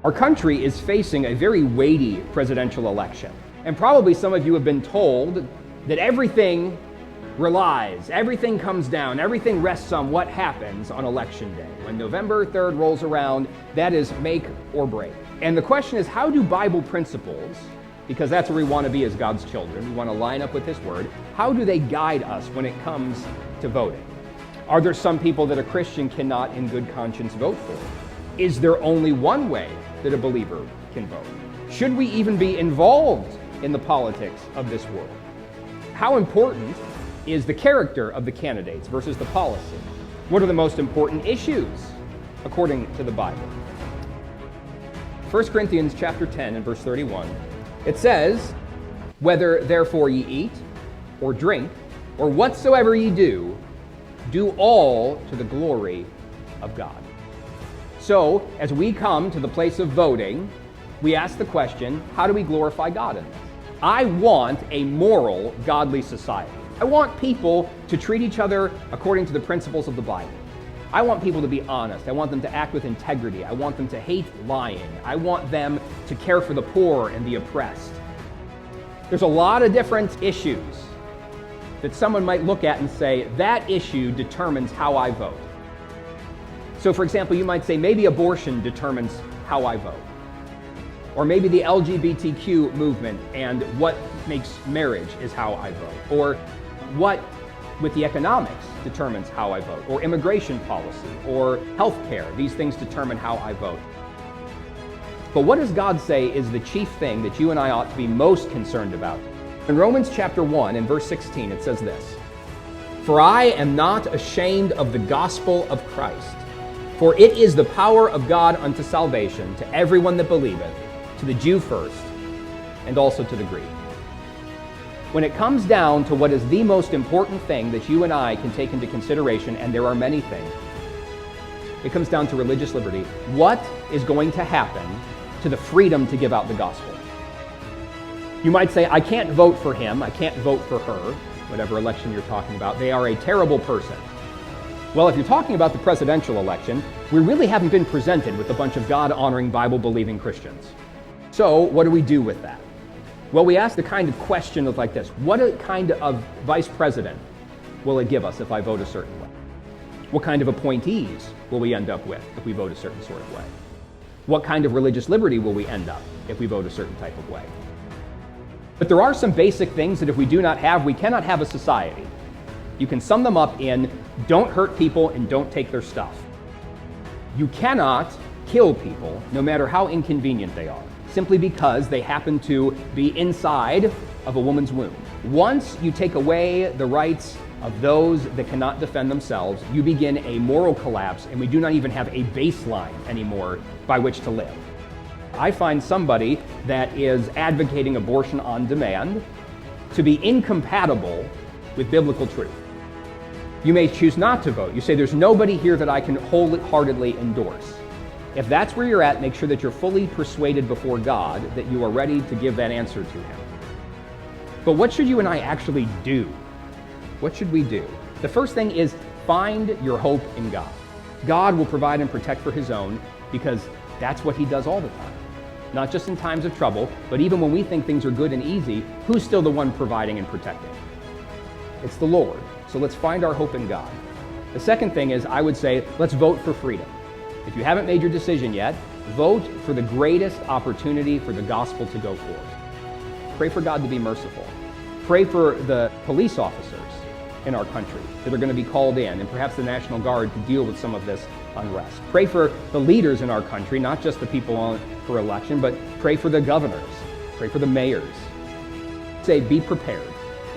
Our country is facing a very weighty presidential election. And probably some of you have been told that everything relies, everything comes down, everything rests on what happens on election day. When November 3rd rolls around, that is make or break. And the question is, how do Bible principles, because that's where we want to be as God's children, we want to line up with His Word, how do they guide us when it comes to voting? Are there some people that a Christian cannot in good conscience vote for? Is there only one way that a believer can vote? Should we even be involved in the politics of this world? How important is the character of the candidates versus the policy? What are the most important issues according to the Bible? 1 Corinthians chapter 10 and verse 31, it says, "Whether therefore ye eat or drink or whatsoever ye do, do all to the glory of God." So, as we come to the place of voting, we ask the question, how do we glorify God in this? I want a moral, godly society. I want people to treat each other according to the principles of the Bible. I want people to be honest. I want them to act with integrity. I want them to hate lying. I want them to care for the poor and the oppressed. There's a lot of different issues that someone might look at and say, that issue determines how I vote. So for example, you might say maybe abortion determines how I vote. Or maybe the LGBTQ movement and what makes marriage is how I vote. Or what with the economics determines how I vote. Or immigration policy or healthcare. These things determine how I vote. But what does God say is the chief thing that you and I ought to be most concerned about? In Romans chapter 1 and verse 16, it says this, "For I am not ashamed of the gospel of Christ, for it is the power of God unto salvation to everyone that believeth, to the Jew first, and also to the Greek." When it comes down to what is the most important thing that you and I can take into consideration, and there are many things, it comes down to religious liberty. What is going to happen to the freedom to give out the gospel? You might say, I can't vote for him, I can't vote for her, whatever election you're talking about. They are a terrible person. Well, if you're talking about the presidential election, we really haven't been presented with a bunch of God-honoring, Bible-believing Christians. So what do we do with that? Well, we ask the kind of question of like this, what kind of vice president will it give us if I vote a certain way? What kind of appointees will we end up with if we vote a certain sort of way? What kind of religious liberty will we end up if we vote a certain type of way? But there are some basic things that if we do not have, we cannot have a society. You can sum them up in don't hurt people and don't take their stuff. You cannot kill people, no matter how inconvenient they are, simply because they happen to be inside of a woman's womb. Once you take away the rights of those that cannot defend themselves, you begin a moral collapse, and we do not even have a baseline anymore by which to live. I find somebody that is advocating abortion on demand to be incompatible with biblical truth. You may choose not to vote. You say, there's nobody here that I can wholeheartedly endorse. If that's where you're at, make sure that you're fully persuaded before God that you are ready to give that answer to Him. But what should you and I actually do? What should we do? The first thing is find your hope in God. God will provide and protect for His own because that's what He does all the time. Not just in times of trouble, but even when we think things are good and easy, who's still the one providing and protecting? It's the Lord. So let's find our hope in God. The second thing is, I would say, let's vote for freedom. If you haven't made your decision yet, vote for the greatest opportunity for the gospel to go forth. Pray for God to be merciful. Pray for the police officers in our country that are going to be called in, and perhaps the National Guard to deal with some of this unrest. Pray for the leaders in our country, not just the people on for election, but pray for the governors. Pray for the mayors. Say, be prepared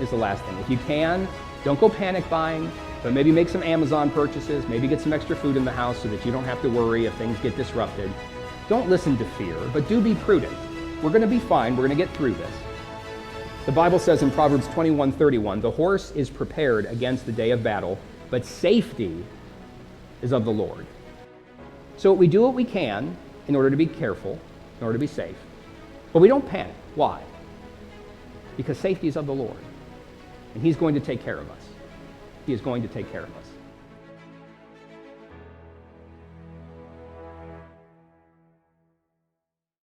is the last thing. If you can, don't go panic buying, but maybe make some Amazon purchases, maybe get some extra food in the house so that you don't have to worry if things get disrupted. Don't listen to fear, but do be prudent. We're going to be fine. We're going to get through this. The Bible says in Proverbs 21:31, the horse is prepared against the day of battle, but safety is of the Lord. So we do what we can in order to be careful, in order to be safe, but we don't panic. Why? Because safety is of the Lord, and He's going to take care of us. He is going to take care of us.